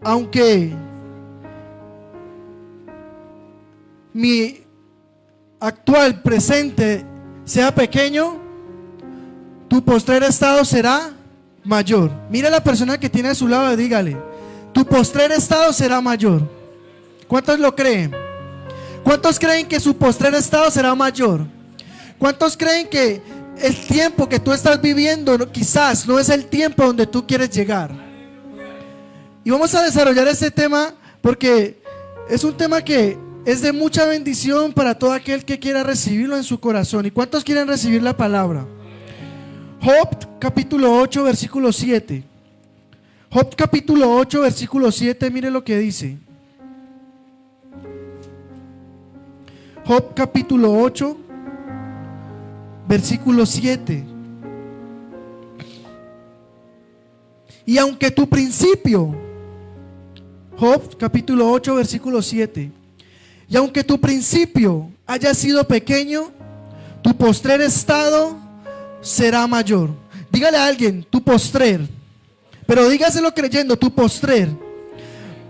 aunque mi actual presente sea pequeño, tu postrer estado será mayor. Mira a la persona que tiene a su lado y dígale: tu postrer estado será mayor. ¿Cuántos lo creen? ¿Cuántos creen que su postrer estado será mayor? ¿Cuántos creen que el tiempo que tú estás viviendo quizás no es el tiempo donde tú quieres llegar? Y vamos a desarrollar este tema porque es un tema que es de mucha bendición para todo aquel que quiera recibirlo en su corazón. ¿Y cuántos quieren recibir la palabra? Job capítulo 8 versículo 7. Job capítulo 8 versículo 7, mire lo que dice. Job capítulo 8 versículo 7. Y aunque tu principio, Job capítulo 8 versículo 7, y aunque tu principio haya sido pequeño, tu postrer estado será mayor. Dígale a alguien: tu postrer. Pero dígaselo creyendo: tu postrer.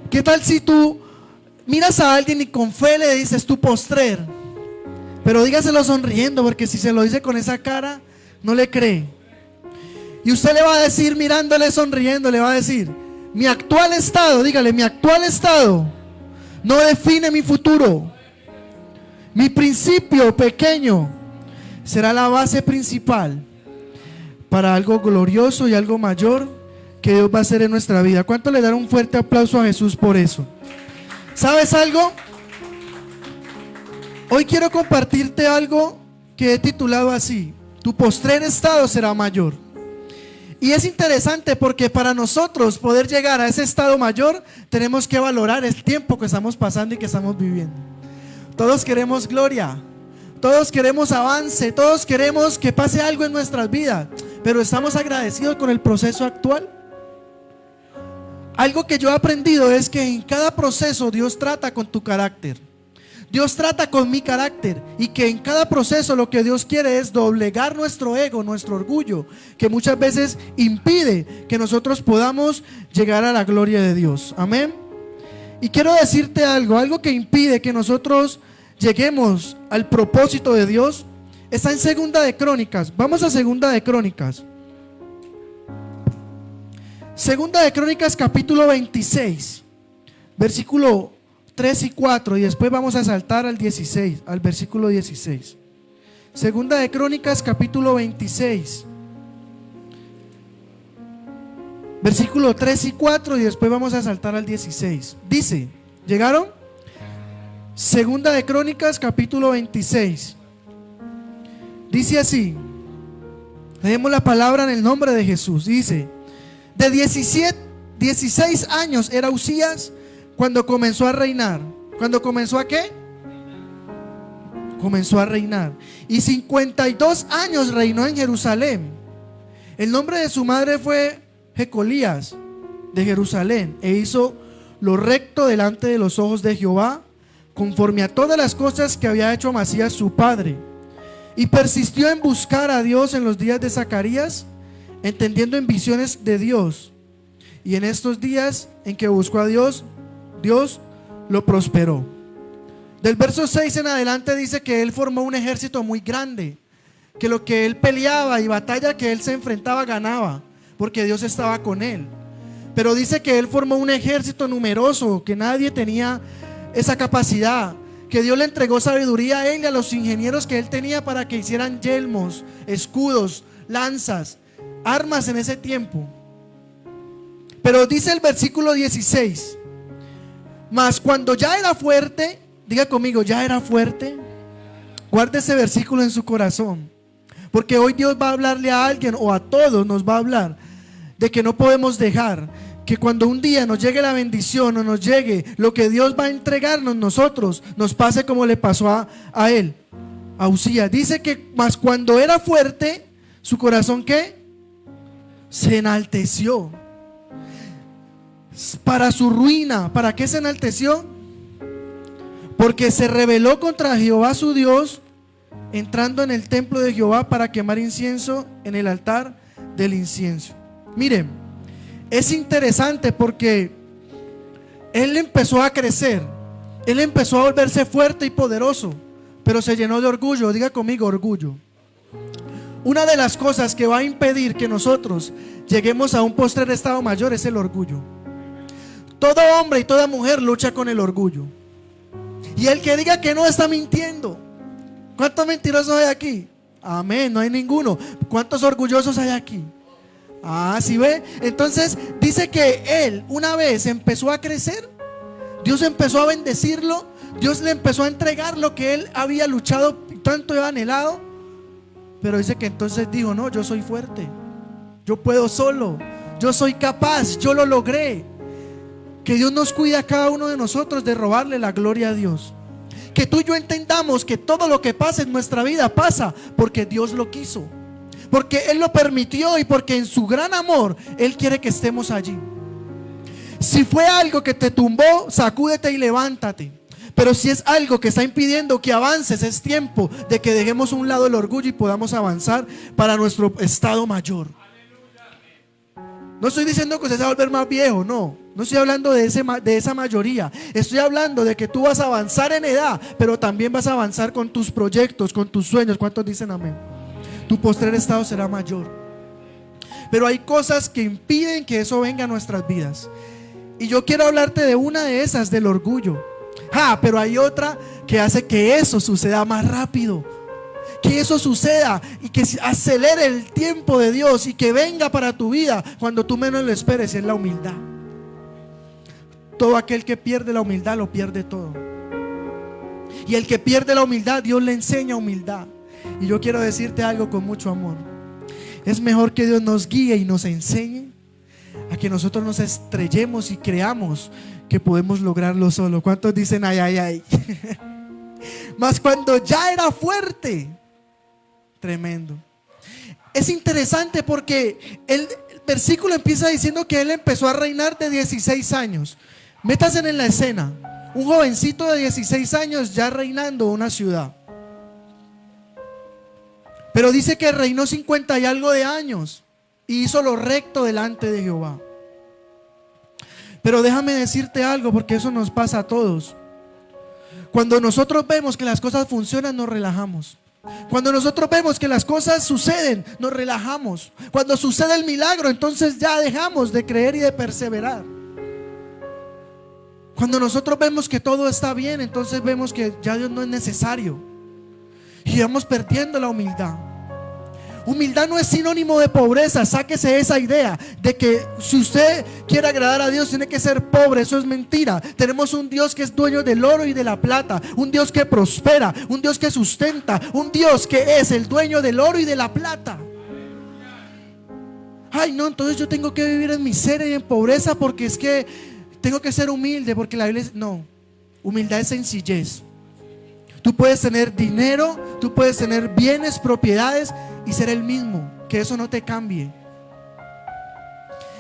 ¿Qué tal si tú miras a alguien y con fe le dices tu postrer? Pero dígaselo sonriendo, porque si se lo dice con esa cara, no le cree. Y usted le va a decir, mirándole, sonriendo, le va a decir: mi actual estado, dígale, mi actual estado no define mi futuro. Mi principio pequeño será la base principal para algo glorioso y algo mayor que Dios va a hacer en nuestra vida. ¿Cuánto le dan un fuerte aplauso a Jesús por eso? ¿Sabes algo? Hoy quiero compartirte algo que he titulado así: tu postrer estado será mayor. Y es interesante porque para nosotros poder llegar a ese estado mayor tenemos que valorar el tiempo que estamos pasando y que estamos viviendo. Todos queremos gloria, todos queremos avance, todos queremos que pase algo en nuestras vidas, pero ¿estamos agradecidos con el proceso actual? Algo que yo he aprendido es que en cada proceso Dios trata con tu carácter. Dios trata con mi carácter, y que en cada proceso lo que Dios quiere es doblegar nuestro ego, nuestro orgullo, que muchas veces impide que nosotros podamos llegar a la gloria de Dios. Amén. Y quiero decirte algo que impide que nosotros lleguemos al propósito de Dios, está en Segunda de Crónicas. Vamos a Segunda de Crónicas. Segunda de Crónicas capítulo 26, versículo 3 y 4, y después vamos a saltar al 16, al versículo 16. Segunda de Crónicas capítulo 26, versículo 3 y 4, y después vamos a saltar al 16. Dice, ¿llegaron? Segunda de Crónicas capítulo 26. Dice así, leemos la palabra en el nombre de Jesús. Dice: de 16 años era Usías cuando comenzó a reinar. ¿Cuándo comenzó a qué? Comenzó a reinar. Y 52 años reinó en Jerusalén. El nombre de su madre fue Jecolías de Jerusalén, e hizo lo recto delante de los ojos de Jehová, conforme a todas las cosas que había hecho Amasías su padre. Y persistió en buscar a Dios en los días de Zacarías, entendiendo en visiones de Dios. Y en estos días en que buscó a Dios, Dios lo prosperó. Del verso 6 en adelante dice que él formó un ejército muy grande, que lo que él peleaba y batalla que él se enfrentaba ganaba, porque Dios estaba con él. Pero dice que él formó un ejército numeroso, que nadie tenía esa capacidad, que Dios le entregó sabiduría a él y a los ingenieros que él tenía para que hicieran yelmos, escudos, lanzas, armas en ese tiempo. Pero dice el versículo 16: mas cuando ya era fuerte, diga conmigo, ya era fuerte. Guarde ese versículo en su corazón, porque hoy Dios va a hablarle a alguien, o a todos nos va a hablar, de que no podemos dejar que cuando un día nos llegue la bendición o nos llegue lo que Dios va a entregarnos nosotros, nos pase como le pasó a él, a Usías. Dice que mas cuando era fuerte, su corazón ¿qué? Se enalteció para su ruina. ¿Para qué se enalteció? Porque se rebeló contra Jehová su Dios, entrando en el templo de Jehová para quemar incienso en el altar del incienso. Miren, es interesante porque él empezó a crecer, él empezó a volverse fuerte y poderoso, pero se llenó de orgullo. Diga conmigo, orgullo. Una de las cosas que va a impedir que nosotros lleguemos a un postrer estado mayor es el orgullo. Todo hombre y toda mujer lucha con el orgullo. Y el que diga que no está mintiendo. ¿Cuántos mentirosos hay aquí? Amén, no hay ninguno. ¿Cuántos orgullosos hay aquí? Ah, ¿sí ve? Entonces dice que él una vez empezó a crecer. Dios empezó a bendecirlo. Dios le empezó a entregar lo que él había luchado tanto y anhelado. Pero dice que entonces dijo: no, yo soy fuerte, yo puedo solo, yo soy capaz, yo lo logré. Que Dios nos cuide a cada uno de nosotros de robarle la gloria a Dios. Que tú y yo entendamos que todo lo que pasa en nuestra vida pasa porque Dios lo quiso, porque Él lo permitió y porque en su gran amor Él quiere que estemos allí. Si fue algo que te tumbó, sacúdete y levántate. Pero si es algo que está impidiendo que avances, es tiempo de que dejemos a un lado el orgullo y podamos avanzar para nuestro estado mayor. No estoy diciendo que usted se va a volver más viejo, no. No estoy hablando de esa mayoría. Estoy hablando de que tú vas a avanzar en edad, pero también vas a avanzar con tus proyectos, con tus sueños. ¿Cuántos dicen amén? Tu postrer estado será mayor. Pero hay cosas que impiden que eso venga a nuestras vidas. Y yo quiero hablarte de una de esas, del orgullo. Pero hay otra que hace que eso suceda más rápido. Que eso suceda y que acelere el tiempo de Dios y que venga para tu vida cuando tú menos lo esperes. Es la humildad. Todo aquel que pierde la humildad lo pierde todo. Y el que pierde la humildad, Dios le enseña humildad. Y yo quiero decirte algo con mucho amor. Es mejor que Dios nos guíe y nos enseñe a que nosotros nos estrellemos y creamos que podemos lograrlo solo. ¿Cuántos dicen ay, ay, ay? Mas cuando ya era fuerte, tremendo. Es interesante porque el versículo empieza diciendo que él empezó a reinar de 16 años. Métanse en la escena. Un jovencito de 16 años ya reinando una ciudad. Pero dice que reinó 50 y algo de años y hizo lo recto delante de Jehová. Pero déjame decirte algo, porque eso nos pasa a todos. Cuando nosotros vemos que las cosas funcionan, nos relajamos. Cuando nosotros vemos que las cosas suceden, nos relajamos. Cuando sucede el milagro, entonces ya dejamos de creer y de perseverar. Cuando nosotros vemos que todo está bien, entonces vemos que ya Dios no es necesario. Y vamos perdiendo la humildad. Humildad no es sinónimo de pobreza. Sáquese esa idea de que si usted quiere agradar a Dios tiene que ser pobre. Eso es mentira. Tenemos un Dios que es dueño del oro y de la plata, un Dios que prospera, un Dios que sustenta, un Dios que es el dueño del oro y de la plata. Ay, no, entonces yo tengo que vivir en miseria y en pobreza porque es que tengo que ser humilde, porque la Biblia es... No, humildad es sencillez. Tú puedes tener dinero, tú puedes tener bienes, propiedades y ser el mismo, que eso no te cambie.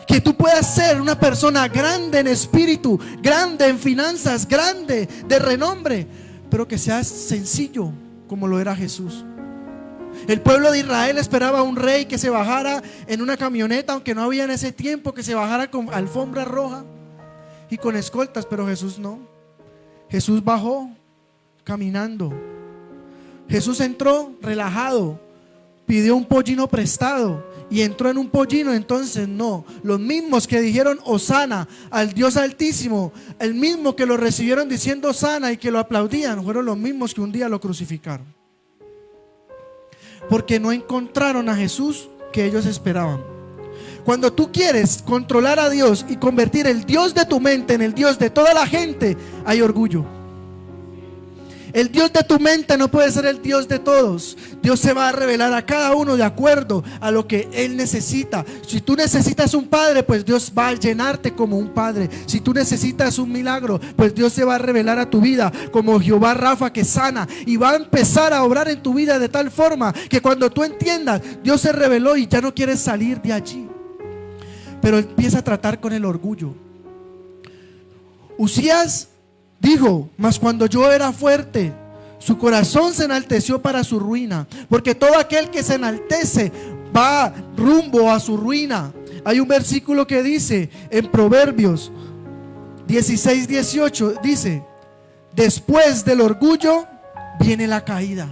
Que tú puedas ser una persona grande en espíritu, grande en finanzas, grande de renombre, pero que seas sencillo como lo era Jesús. El pueblo de Israel esperaba a un rey que se bajara en una camioneta, aunque no había en ese tiempo, que se bajara con alfombra roja y con escoltas, pero Jesús no. Jesús bajó caminando. Jesús entró relajado, pidió un pollino prestado y entró en un pollino. Entonces no, los mismos que dijeron Hosana al Dios Altísimo, el mismo que lo recibieron diciendo Hosana y que lo aplaudían, fueron los mismos que un día lo crucificaron, porque no encontraron a Jesús que ellos esperaban. Cuando tú quieres controlar a Dios y convertir el Dios de tu mente en el Dios de toda la gente, hay orgullo. El Dios de tu mente no puede ser el Dios de todos. Dios se va a revelar a cada uno de acuerdo a lo que Él necesita. Si tú necesitas un padre, pues Dios va a llenarte como un padre. Si tú necesitas un milagro, pues Dios se va a revelar a tu vida como Jehová Rafa, que sana, y va a empezar a obrar en tu vida de tal forma que cuando tú entiendas, Dios se reveló y ya no quieres salir de allí. Pero empieza a tratar con el orgullo. Usías dijo: mas cuando yo era fuerte, su corazón se enalteció para su ruina, porque todo aquel que se enaltece va rumbo a su ruina. Hay un versículo que dice en Proverbios 16, 18 dice: después del orgullo viene la caída.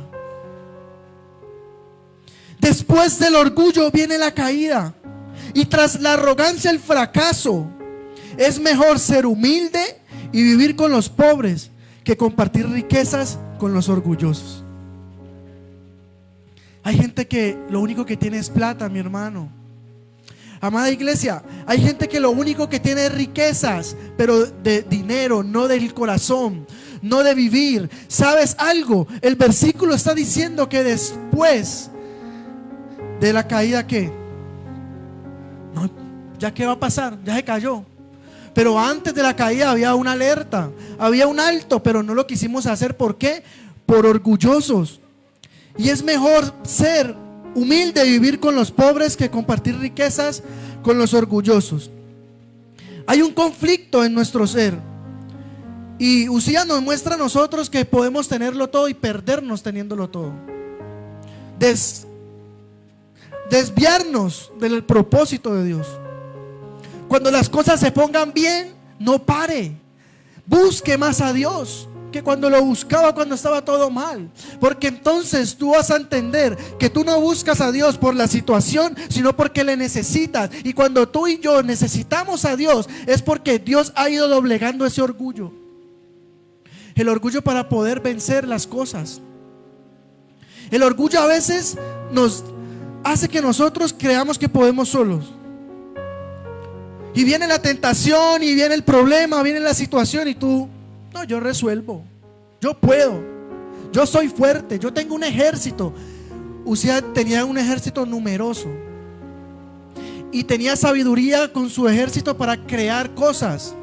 Después del orgullo viene la caída. Y tras la arrogancia el fracaso. Es mejor ser humilde y vivir con los pobres que compartir riquezas con los orgullosos. Hay gente que lo único que tiene es plata, mi hermano. Amada iglesia, hay gente que lo único que tiene es riquezas, pero de dinero, no del corazón, no de vivir. ¿Sabes algo? El versículo está diciendo que después de la caída, ¿qué? No, ¿ya qué va a pasar? Ya se cayó. Pero antes de la caída había una alerta, había un alto, pero no lo quisimos hacer. ¿Por qué? Por orgullosos. Y es mejor ser humilde y vivir con los pobres que compartir riquezas con los orgullosos. Hay un conflicto en nuestro ser. Y Usías nos muestra a nosotros que podemos tenerlo todo y perdernos teniéndolo todo. Desviarnos del propósito de Dios. Cuando las cosas se pongan bien, no pare. Busque más a Dios que cuando lo buscaba cuando estaba todo mal. Porque entonces tú vas a entender que tú no buscas a Dios por la situación, sino porque le necesitas. Y cuando tú y yo necesitamos a Dios, es porque Dios ha ido doblegando ese orgullo. El orgullo para poder vencer las cosas. El orgullo a veces nos hace que nosotros creamos que podemos solos. Y viene la tentación, y viene el problema, viene la situación, y tú: no, yo resuelvo, yo puedo, yo soy fuerte, yo tengo un ejército. Usías tenía un ejército numeroso y tenía sabiduría con su ejército para crear cosas,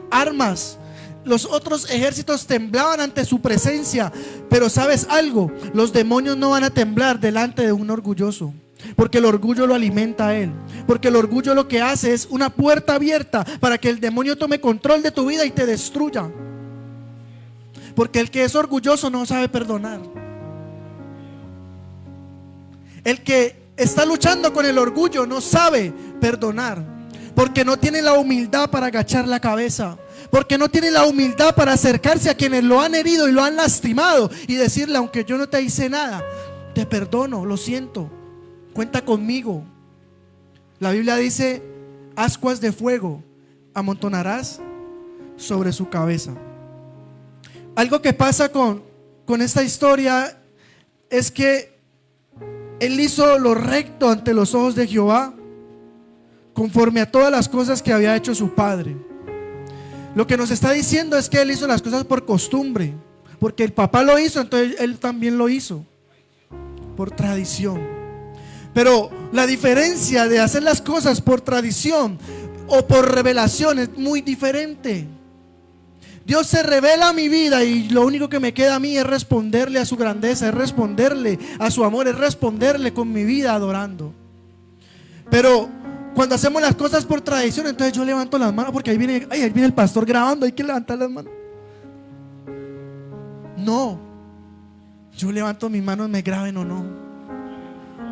armas. Los otros ejércitos temblaban ante su presencia. Pero ¿sabes algo? Los demonios no van a temblar delante de un orgulloso, porque el orgullo lo alimenta a él. Porque el orgullo lo que hace es una puerta abierta para que el demonio tome control de tu vida y te destruya. Porque el que es orgulloso no sabe perdonar. El que está luchando con el orgullo no sabe perdonar, porque no tiene la humildad para agachar la cabeza, porque no tiene la humildad para acercarse a quienes lo han herido y lo han lastimado y decirle: aunque yo no te hice nada, te perdono, lo siento, cuenta conmigo. La Biblia dice: ascuas de fuego amontonarás sobre su cabeza. Algo que pasa con esta historia es que él hizo lo recto ante los ojos de Jehová, conforme a todas las cosas que había hecho su padre. Lo que nos está diciendo es que él hizo las cosas por costumbre, porque el papá lo hizo, entonces él también lo hizo por tradición. Pero la diferencia de hacer las cosas por tradición o por revelación es muy diferente. Dios se revela a mi vida y lo único que me queda a mí es responderle a su grandeza, es responderle a su amor, es responderle con mi vida adorando. Pero cuando hacemos las cosas por tradición, entonces yo levanto las manos porque ahí viene el pastor grabando, hay que levantar las manos. No, yo levanto mis manos, me graben o no,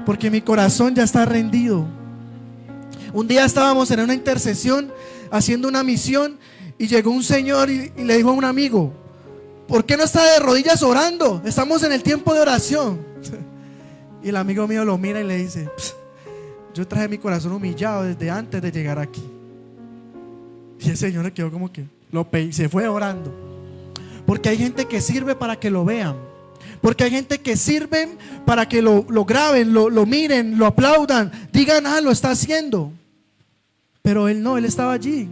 porque mi corazón ya está rendido. Un día estábamos en una intercesión haciendo una misión y llegó un señor y le dijo a un amigo: ¿por qué no está de rodillas orando? Estamos en el tiempo de oración. Y el amigo mío lo mira y le dice: yo traje mi corazón humillado desde antes de llegar aquí. Y el señor le quedó como que se fue orando. Porque hay gente que sirve para que lo vean, porque hay gente que sirve para que lo graben, lo miren, lo aplaudan, digan: lo está haciendo. Pero él no, él estaba allí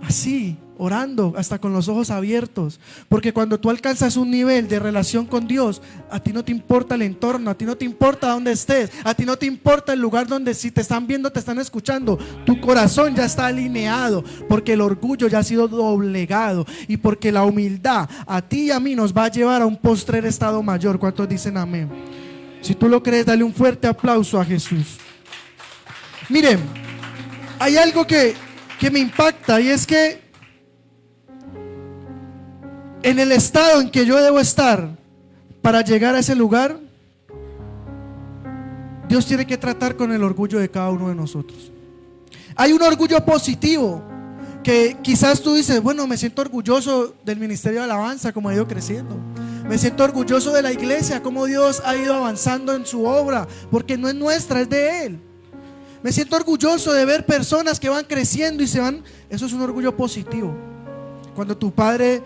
así, orando, hasta con los ojos abiertos. Porque cuando tú alcanzas un nivel de relación con Dios, a ti no te importa el entorno, a ti no te importa dónde estés, a ti no te importa el lugar donde, si te están viendo, te están escuchando, tu corazón ya está alineado, porque el orgullo ya ha sido doblegado y porque la humildad a ti y a mí nos va a llevar a un postrer estado mayor. ¿Cuántos dicen amén? Si tú lo crees, dale un fuerte aplauso a Jesús. Miren, hay algo que me impacta, y es que en el estado en que yo debo estar para llegar a ese lugar, Dios tiene que tratar con el orgullo de cada uno de nosotros. Hay un orgullo positivo Que quizás tú dices, bueno, me siento orgulloso del ministerio de alabanza, como ha ido creciendo. Me siento orgulloso de la iglesia, como Dios ha ido avanzando en su obra, porque no es nuestra, es de Él. Me siento orgulloso de ver personas que van creciendo y se van. Eso es un orgullo positivo. Cuando tu padre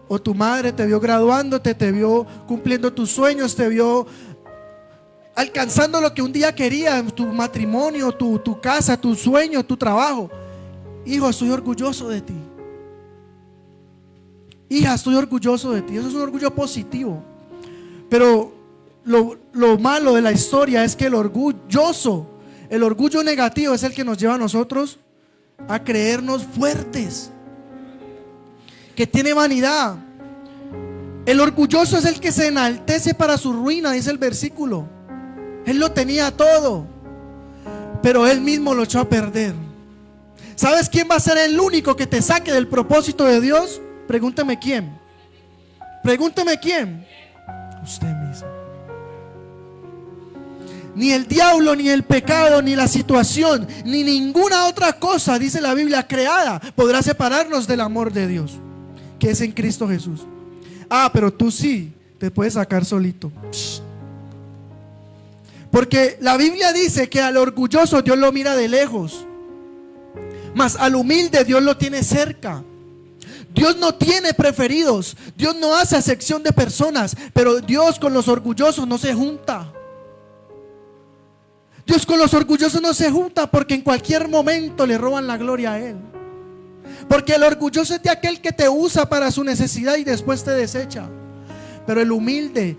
o tu madre te vio graduándote, te vio cumpliendo tus sueños, te vio alcanzando lo que un día querías, tu matrimonio, tu casa, tu sueño, tu trabajo. Hijo, estoy orgulloso de ti. Hija, estoy orgulloso de ti. Eso es un orgullo positivo. Pero lo malo de la historia es que el orgullo negativo es el que nos lleva a nosotros a creernos fuertes, que tiene vanidad. El orgulloso es el que se enaltece para su ruina, dice el versículo. Él lo tenía todo, pero él mismo lo echó a perder. ¿Sabes quién va a ser el único que te saque del propósito de Dios? Pregúntame quién. Pregúntame quién. Usted mismo. Ni el diablo, ni el pecado, ni la situación, ni ninguna otra cosa, dice la Biblia, creada, podrá separarnos del amor de Dios, que es en Cristo Jesús. Pero tú sí te puedes sacar solito. Porque la Biblia dice que al orgulloso Dios lo mira de lejos, mas al humilde Dios lo tiene cerca. Dios no tiene preferidos, Dios no hace acepción de personas, pero Dios con los orgullosos no se junta. Dios con los orgullosos no se junta, porque en cualquier momento le roban la gloria a Él. Porque el orgulloso es de aquel que te usa para su necesidad y después te desecha. Pero el humilde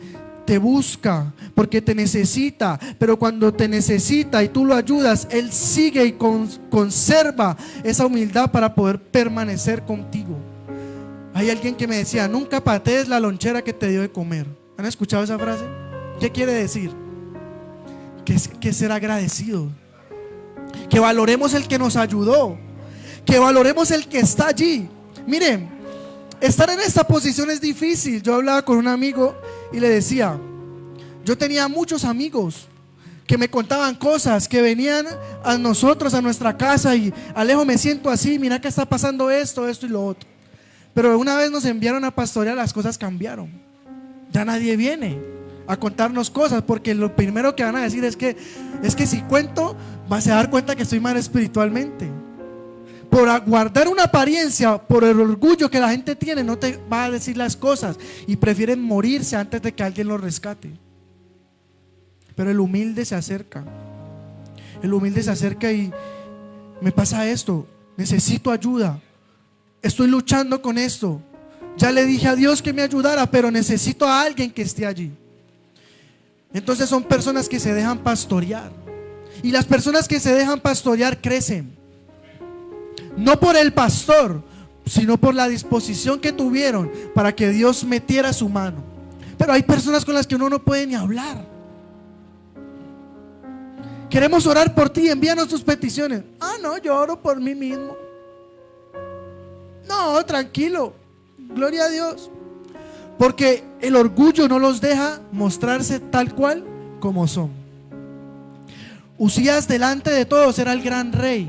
te busca porque te necesita. Pero cuando te necesita y tú lo ayudas, Él sigue y conserva esa humildad para poder permanecer contigo. Hay alguien que me decía: nunca patees la lonchera que te dio de comer. ¿Han escuchado esa frase? ¿Qué quiere decir? Que ser agradecido, que valoremos el que nos ayudó, que valoremos el que está allí. Miren, estar en esta posición es difícil. Yo hablaba con un amigo y le decía, yo tenía muchos amigos que me contaban cosas, que venían a nosotros, a nuestra casa, y Alejo, me siento así, mira que está pasando esto y lo otro. Pero una vez nos enviaron a pastorear, las cosas cambiaron. Ya nadie viene a contarnos cosas, porque lo primero que van a decir es que si cuento, vas a dar cuenta que estoy mal espiritualmente. Por guardar una apariencia, por el orgullo que la gente tiene, no te va a decir las cosas y prefieren morirse antes de que alguien los rescate. Pero el humilde se acerca. El humilde se acerca y me pasa esto, necesito ayuda, estoy luchando con esto. Ya le dije a Dios que me ayudara, pero necesito a alguien que esté allí. Entonces son personas que se dejan pastorear. Y las personas que se dejan pastorear crecen. No por el pastor, sino por la disposición que tuvieron para que Dios metiera su mano. Pero hay personas con las que uno no puede ni hablar. Queremos orar por ti, envíanos tus peticiones. No, yo oro por mí mismo. No, tranquilo, gloria a Dios. Porque el orgullo no los deja mostrarse tal cual como son. Usías delante de todos era el gran rey,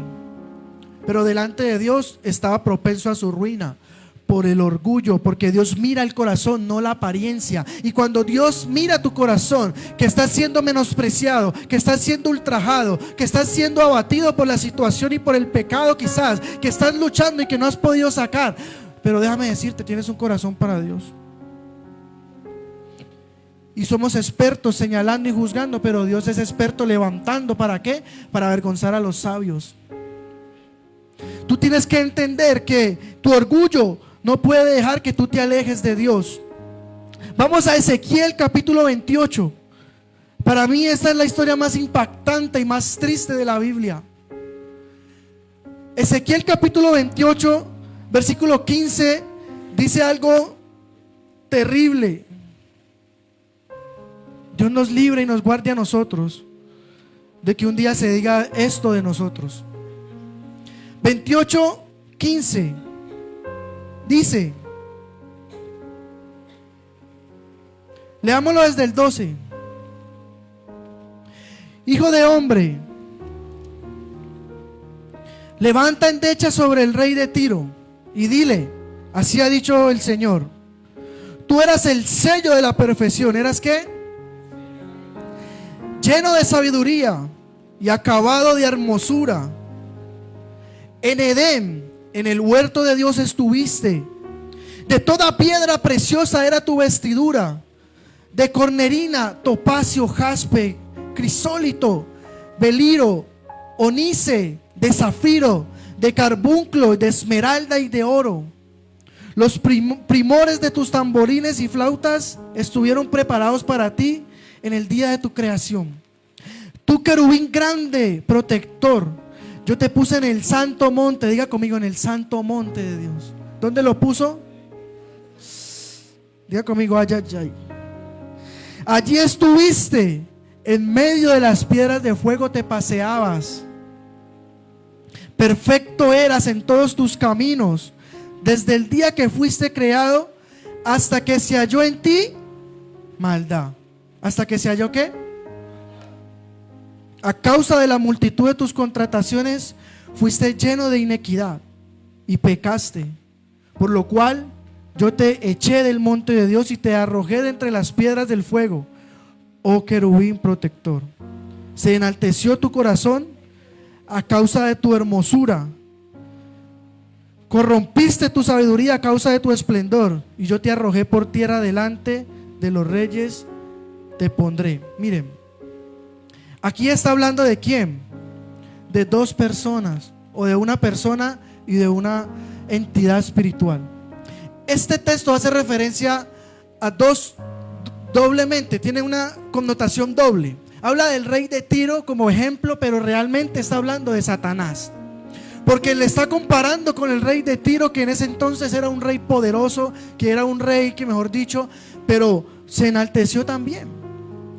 pero delante de Dios estaba propenso a su ruina por el orgullo, porque Dios mira el corazón, no la apariencia. Y cuando Dios mira tu corazón, que estás siendo menospreciado, que estás siendo ultrajado, que estás siendo abatido por la situación y por el pecado quizás, que estás luchando y que no has podido sacar, pero déjame decirte, tienes un corazón para Dios. Y somos expertos señalando y juzgando, pero Dios es experto levantando. ¿Para qué? Para avergonzar a los sabios. Tú tienes que entender que tu orgullo no puede dejar que tú te alejes de Dios. Vamos a Ezequiel capítulo 28. Para mí esta es la historia más impactante y más triste de la Biblia. Ezequiel capítulo 28, versículo 15, dice algo terrible. Dios nos libre y nos guarde a nosotros de que un día se diga esto de nosotros. 28:15 dice, leámoslo desde el 12. Hijo de hombre, levanta endecha sobre el rey de Tiro y dile, así ha dicho el Señor, tú eras el sello de la perfección. ¿Eras qué? Lleno de sabiduría y acabado de hermosura. En Edén, en el huerto de Dios estuviste. De toda piedra preciosa era tu vestidura, de cornerina, topacio, jaspe, crisólito, beliro, onice, de zafiro, de carbunclo, de esmeralda y de oro. Los primores de tus tamborines y flautas estuvieron preparados para ti en el día de tu creación. Tú, querubín grande, protector, yo te puse en el santo monte. Diga conmigo, en el santo monte de Dios. ¿Dónde lo puso? Diga conmigo, ay, ay, ay. Allí estuviste, en medio de las piedras de fuego te paseabas. Perfecto eras en todos tus caminos, desde el día que fuiste creado hasta que se halló en ti maldad. ¿Hasta que se halló qué? A causa de la multitud de tus contrataciones fuiste lleno de inequidad y pecaste, por lo cual yo te eché del monte de Dios y te arrojé de entre las piedras del fuego, oh querubín protector. Se enalteció tu corazón a causa de tu hermosura, corrompiste tu sabiduría a causa de tu esplendor, y yo te arrojé por tierra delante de los reyes, te pondré. Miren, aquí está hablando de quién, de dos personas, o de una persona y de una entidad espiritual. Este texto hace referencia a dos doblemente, tiene una connotación doble. Habla del rey de Tiro como ejemplo, pero realmente está hablando de Satanás, porque le está comparando con el rey de Tiro, que en ese entonces era un rey poderoso, que era un rey que, mejor dicho, pero se enalteció también,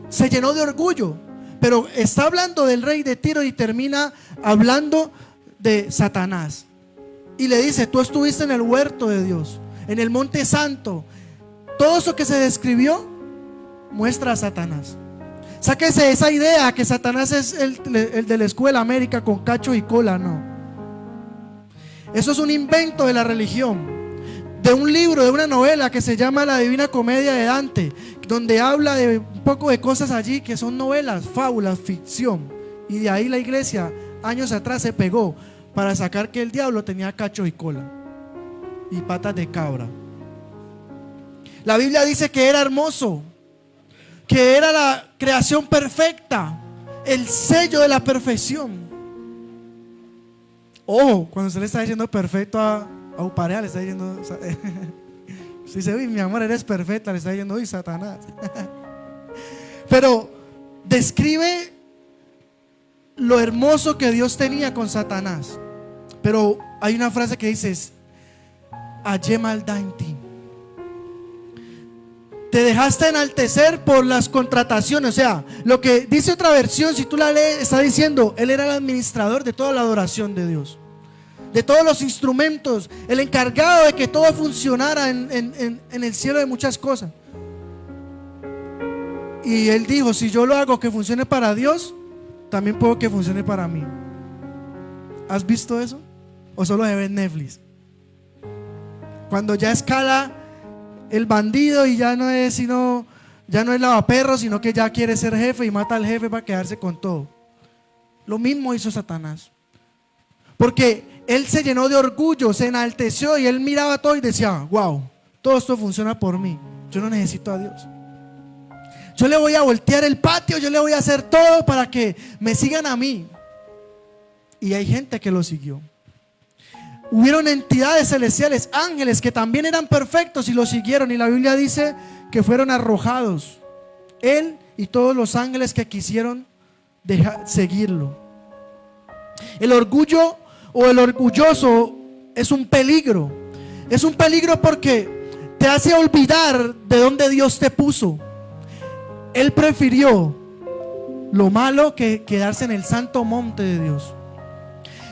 se llenó de orgullo. Pero está hablando del rey de Tiro y termina hablando de Satanás. Y le dice, tú estuviste en el huerto de Dios, en el monte santo. Todo eso que se describió muestra a Satanás. Sáquese esa idea que Satanás es el de la escuela América con cacho y cola. No, eso es un invento de la religión, de un libro, de una novela que se llama La Divina Comedia de Dante, donde habla de un poco de cosas allí que son novelas, fábulas, ficción. Y de ahí la iglesia años atrás se pegó para sacar que el diablo tenía cacho y cola y patas de cabra. La Biblia dice que era hermoso, que era la creación perfecta, el sello de la perfección. Ojo, cuando se le está diciendo perfecto a un pareja, le está diciendo si se ve, mi amor, eres perfecta, le está diciendo, uy, Satanás. Pero describe lo hermoso que Dios tenía con Satanás. Pero hay una frase que dice, hallé maldad en ti. Te dejaste enaltecer por las contrataciones. O sea, lo que dice otra versión, si tú la lees, está diciendo, él era el administrador de toda la adoración de Dios, de todos los instrumentos, el encargado de que todo funcionara en el cielo, de muchas cosas. Y él dijo, si yo lo hago que funcione para Dios, también puedo que funcione para mí. ¿Has visto eso? ¿O solo se ve en Netflix? Cuando ya escala el bandido y ya no es lavaperros, sino que ya quiere ser jefe y mata al jefe para quedarse con todo. Lo mismo hizo Satanás, porque él se llenó de orgullo, se enalteció y él miraba todo y decía, wow, todo esto funciona por mí, yo no necesito a Dios. Yo le voy a voltear el patio, yo le voy a hacer todo para que me sigan a mí. Y hay gente que lo siguió. Hubieron entidades celestiales, ángeles, que también eran perfectos y lo siguieron. Y la Biblia dice que fueron arrojados, él y todos los ángeles que quisieron seguirlo. El orgullo o el orgulloso es un peligro. Es un peligro porque te hace olvidar de dónde Dios te puso. Él prefirió lo malo que quedarse en el santo monte de Dios.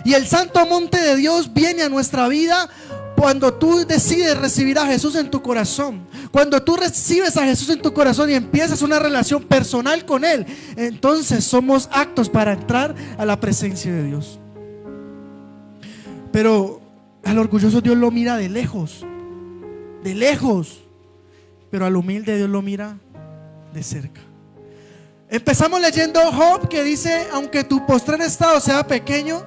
Y el santo monte de Dios viene a nuestra vida cuando tú decides recibir a Jesús en tu corazón. Cuando tú recibes a Jesús en tu corazón y empiezas una relación personal con Él, entonces somos aptos para entrar a la presencia de Dios. Pero al orgulloso Dios lo mira de lejos, pero al humilde Dios lo mira de cerca. Empezamos leyendo Job, que dice: aunque tu postrer estado sea pequeño,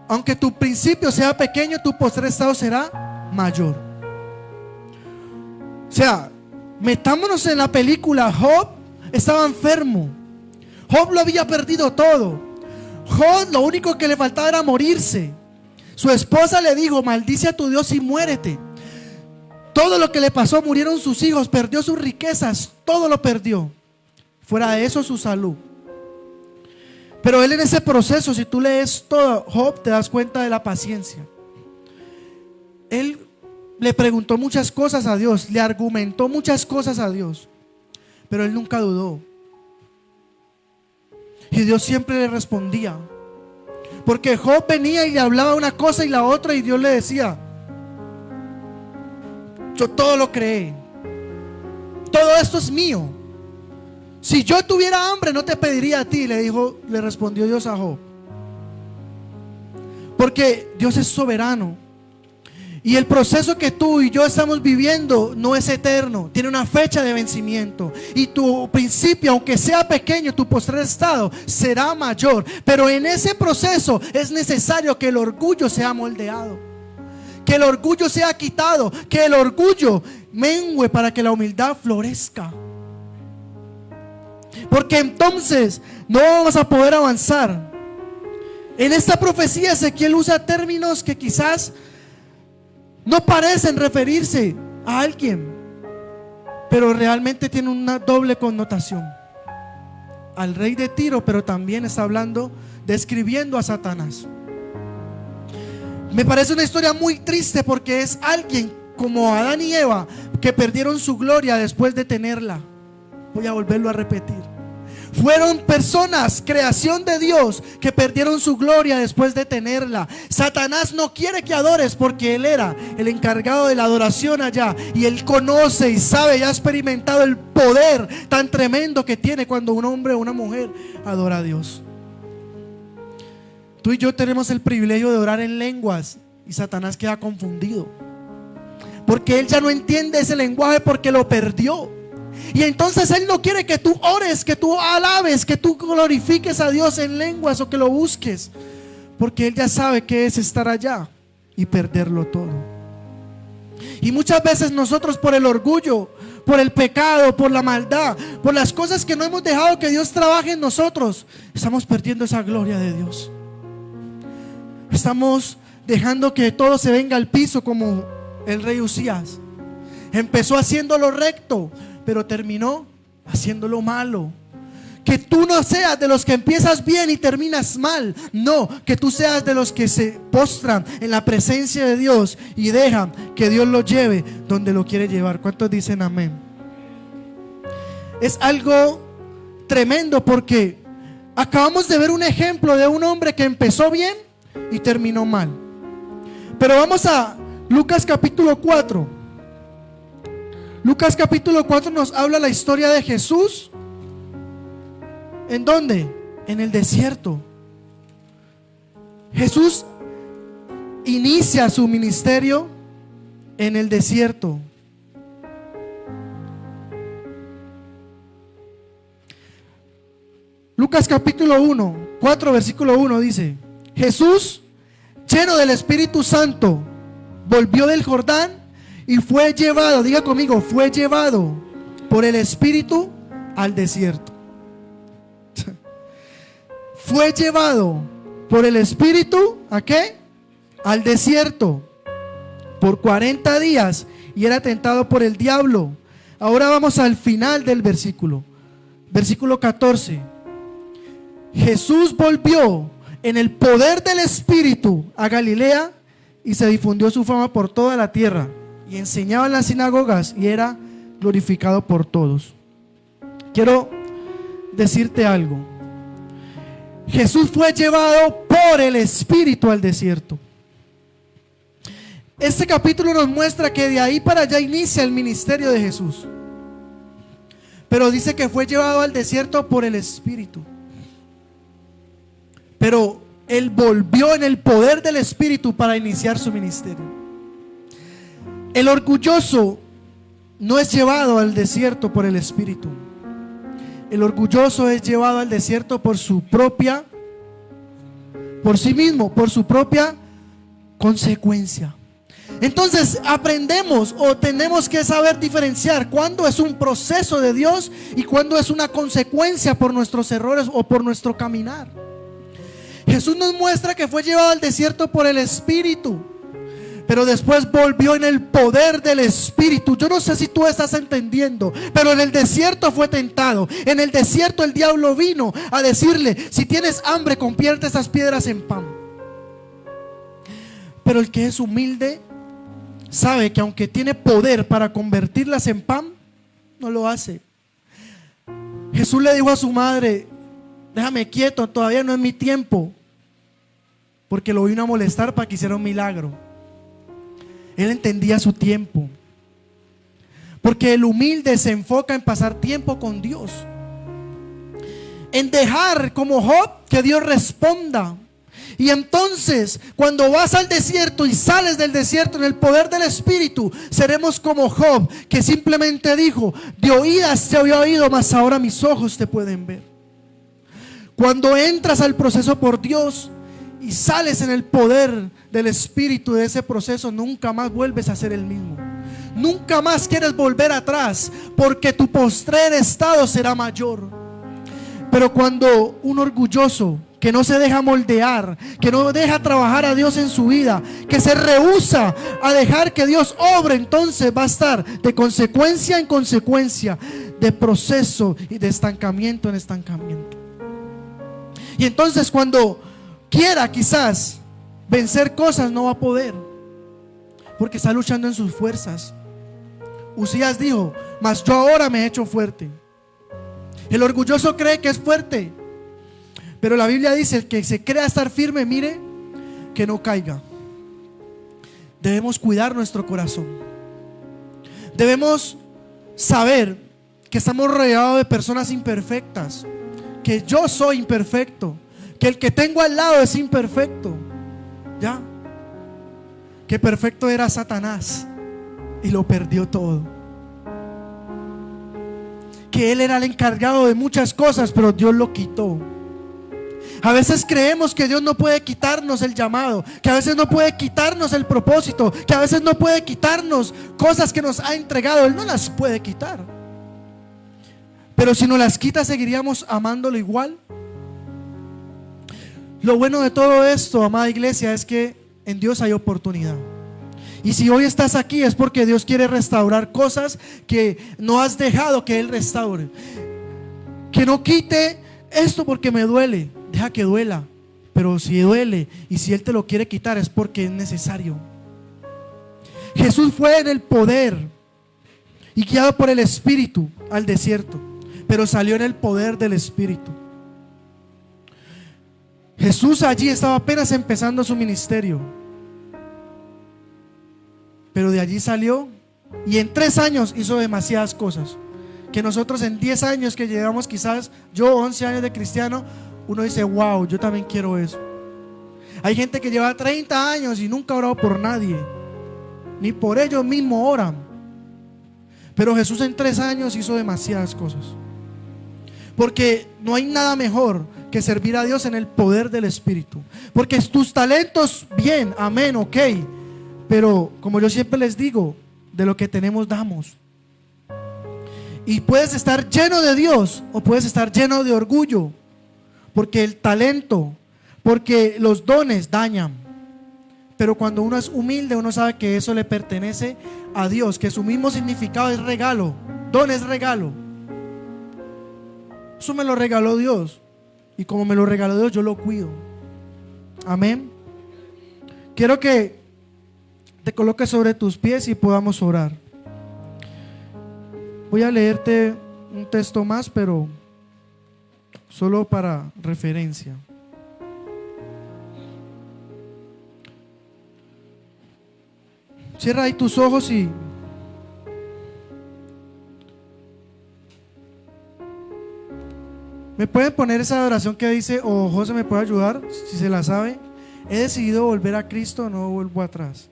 aunque tu principio sea pequeño, tu postrer estado será mayor. O sea, metámonos en la película. Job estaba enfermo. Job lo había perdido todo. Job lo único que le faltaba era morirse. Su esposa le dijo: maldice a tu Dios y muérete. Todo lo que le pasó, murieron sus hijos, perdió sus riquezas, todo lo perdió. Fuera de eso, su salud. Pero él en ese proceso, si tú lees todo Job, te das cuenta de la paciencia. Él le preguntó muchas cosas a Dios, le argumentó muchas cosas a Dios, pero él nunca dudó. Y Dios siempre le respondía. Porque Job venía y le hablaba una cosa y la otra, y Dios le decía: yo todo lo creé, todo esto es mío. Si yo tuviera hambre no te pediría a ti, le respondió Dios a Job. Porque Dios es soberano. Y el proceso que tú y yo estamos viviendo no es eterno, tiene una fecha de vencimiento. Y tu principio, aunque sea pequeño, tu postrer estado será mayor. Pero en ese proceso es necesario que el orgullo sea moldeado, que el orgullo sea quitado, que el orgullo mengue para que la humildad florezca. Porque entonces no vamos a poder avanzar. En esta profecía Ezequiel usa términos que quizás no parecen referirse a alguien, pero realmente tienen una doble connotación. Al rey de Tiro, pero también está hablando, describiendo a Satanás. Me parece una historia muy triste, porque es alguien como Adán y Eva que perdieron su gloria después de tenerla. Voy a volverlo a repetir. Fueron personas, creación de Dios, que perdieron su gloria después de tenerla. Satanás no quiere que adores, porque él era el encargado de la adoración allá, y él conoce y sabe y ha experimentado el poder tan tremendo que tiene cuando un hombre o una mujer adora a Dios. Tú y yo tenemos el privilegio de orar en lenguas, y Satanás queda confundido, porque él ya no entiende ese lenguaje, porque lo perdió. Y entonces él no quiere que tú ores, que tú alabes, que tú glorifiques a Dios en lenguas o que lo busques, porque él ya sabe que es estar allá y perderlo todo. Y muchas veces nosotros, por el orgullo, por el pecado, por la maldad, por las cosas que no hemos dejado que Dios trabaje en nosotros, estamos perdiendo esa gloria de Dios. Estamos dejando que todo se venga al piso, como el rey Usías. Empezó haciendo lo recto, pero terminó haciendo lo malo. Que tú no seas de los que empiezas bien y terminas mal. No, que tú seas de los que se postran en la presencia de Dios y dejan que Dios lo lleve donde lo quiere llevar. ¿Cuántos dicen amén? Es algo tremendo, porque acabamos de ver un ejemplo de un hombre que empezó bien y terminó mal. Pero vamos a Lucas capítulo 4. Lucas capítulo 4 nos habla la historia de Jesús. ¿En dónde? En el desierto. Jesús inicia su ministerio en el desierto. Lucas capítulo 4 versículo 1 dice: Jesús, lleno del Espíritu Santo, volvió del Jordán y fue llevado, diga conmigo, fue llevado por el Espíritu al desierto. Fue llevado por el Espíritu, ¿a qué? Al desierto por 40 días y era tentado por el diablo. Ahora vamos al final del versículo 14. Jesús volvió en el poder del Espíritu a Galilea y se difundió su fama por toda la tierra. Y enseñaba en las sinagogas y era glorificado por todos. Quiero decirte algo. Jesús fue llevado por el Espíritu al desierto. Este capítulo nos muestra que de ahí para allá inicia el ministerio de Jesús. Pero dice que fue llevado al desierto por el Espíritu. Pero Él volvió en el poder del Espíritu para iniciar su ministerio. El orgulloso no es llevado al desierto por el Espíritu. El orgulloso es llevado al desierto por sí mismo, por su propia consecuencia. Entonces aprendemos o tenemos que saber diferenciar cuándo es un proceso de Dios y cuándo es una consecuencia por nuestros errores o por nuestro caminar. Jesús nos muestra que fue llevado al desierto por el Espíritu, pero después volvió en el poder del Espíritu. Yo no sé si tú estás entendiendo, pero en el desierto fue tentado. En el desierto el diablo vino a decirle: si tienes hambre, convierte esas piedras en pan. Pero el que es humilde sabe que aunque tiene poder para convertirlas en pan, no lo hace. Jesús le dijo a su madre: déjame quieto, todavía no es mi tiempo, porque lo vino a molestar para que hiciera un milagro. Él entendía su tiempo, porque el humilde se enfoca en pasar tiempo con Dios, en dejar como Job que Dios responda. Y entonces cuando vas al desierto y sales del desierto en el poder del Espíritu, seremos como Job, que simplemente dijo: de oídas te había oído, mas ahora mis ojos te pueden ver. Cuando entras al proceso por Dios y sales en el poder del Espíritu de ese proceso, nunca más vuelves a ser el mismo. Nunca más quieres volver atrás, porque tu postrer estado será mayor. Pero cuando un orgulloso que no se deja moldear, que no deja trabajar a Dios en su vida, que se rehúsa a dejar que Dios obre, entonces va a estar de consecuencia en consecuencia, de proceso y de estancamiento en estancamiento. Y entonces cuando quiera quizás vencer cosas, no va a poder, porque está luchando en sus fuerzas. Usías dijo: mas yo ahora me he hecho fuerte. El orgulloso cree que es fuerte, pero la Biblia dice: el que se crea estar firme, mire que no caiga. Debemos cuidar nuestro corazón. Debemos saber que estamos rodeados de personas imperfectas, que yo soy imperfecto, que el que tengo al lado es imperfecto. Ya, que perfecto era Satanás y lo perdió todo. Que él era el encargado de muchas cosas, pero Dios lo quitó. A veces creemos que Dios no puede quitarnos el llamado, que a veces no puede quitarnos el propósito, que a veces no puede quitarnos cosas que nos ha entregado. Él no las puede quitar. Pero si nos las quita, ¿seguiríamos amándolo igual? Lo bueno de todo esto, amada iglesia, es que en Dios hay oportunidad. Y si hoy estás aquí es porque Dios quiere restaurar cosas que no has dejado que Él restaure. Que no quite esto porque me duele. Deja que duela. Pero si duele y si Él te lo quiere quitar es porque es necesario. Jesús fue en el poder y guiado por el Espíritu al desierto, pero salió en el poder del Espíritu. Jesús allí estaba apenas empezando su ministerio, pero de allí salió y en 3 años hizo demasiadas cosas que nosotros en 10 años que llevamos, quizás yo 11 años de cristiano, uno dice: wow, yo también quiero eso. Hay gente que lleva 30 años y nunca ha orado por nadie, ni por ellos mismos oran. Pero Jesús en 3 años hizo demasiadas cosas, porque no hay nada mejor que servir a Dios en el poder del Espíritu. Porque tus talentos, bien, amén, ok, pero como yo siempre les digo, de lo que tenemos damos. Y puedes estar lleno de Dios o puedes estar lleno de orgullo, porque el talento, porque los dones dañan. Pero cuando uno es humilde, uno sabe que eso le pertenece a Dios, que su mismo significado es regalo. Don es regalo. Eso me lo regaló Dios, y como me lo regaló Dios, yo lo cuido. Amén. Quiero que te coloques sobre tus pies y podamos orar. Voy a leerte un texto más, pero solo para referencia. Cierra ahí tus ojos y ¿Me pueden poner esa oración que dice, o José me puede ayudar, si se la sabe? He decidido volver a Cristo, no vuelvo atrás.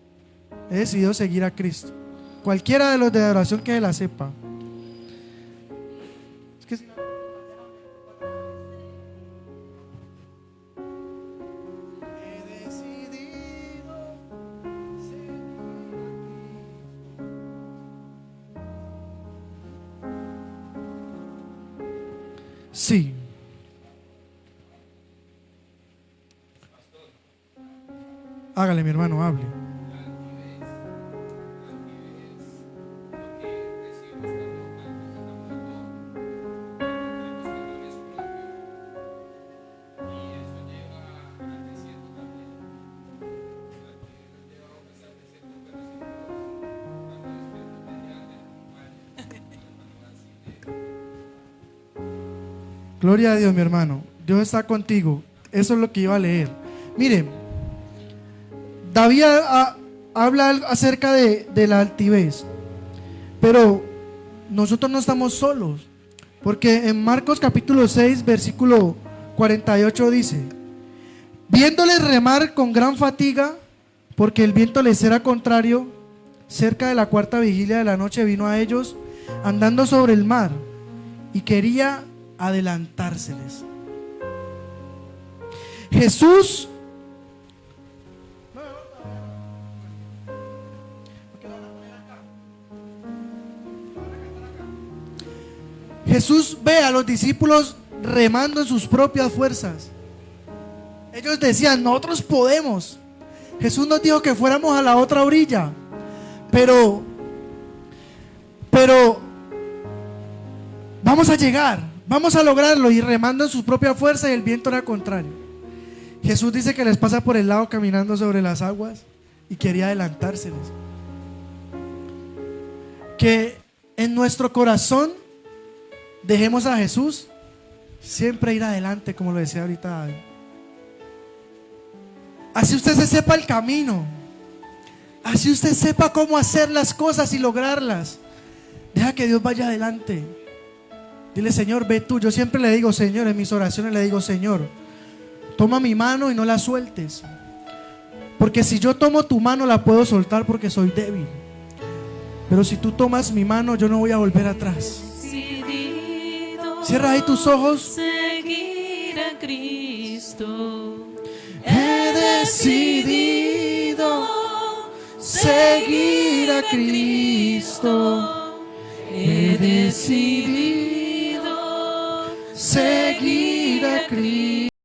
He decidido seguir a Cristo. Cualquiera de los de adoración que la sepa. Es que he decidido seguir a Cristo. Sí. Hágale, mi hermano, hable. Gloria a Dios, mi hermano. Dios está contigo. Eso es lo que iba a leer. Miren, David habla acerca de la altivez, pero nosotros no estamos solos, porque en Marcos capítulo 6, versículo 48 dice: viéndoles remar con gran fatiga, porque el viento les era contrario, cerca de la cuarta vigilia de la noche vino a ellos andando sobre el mar y quería adelantárseles. Jesús ve a los discípulos remando en sus propias fuerzas. Ellos decían, nosotros podemos. Jesús nos dijo que fuéramos a la otra orilla, pero vamos a llegar, vamos a lograrlo, y remando en su propia fuerza, y el viento era contrario. Jesús dice que les pasa por el lado caminando sobre las aguas y quería adelantárseles. Que en nuestro corazón dejemos a Jesús siempre ir adelante, como lo decía ahorita David. Así usted se sepa el camino, así usted sepa cómo hacer las cosas y lograrlas, deja que Dios vaya adelante. Dile, Señor, ve tú. Yo siempre le digo, Señor, en mis oraciones le digo, Señor, toma mi mano y no la sueltes, porque si yo tomo tu mano la puedo soltar porque soy débil, pero si tú tomas mi mano yo no voy a volver atrás. Cierra ahí tus ojos. Seguir a Cristo. He decidido seguir a Cristo. He decidido seguir a Cristo.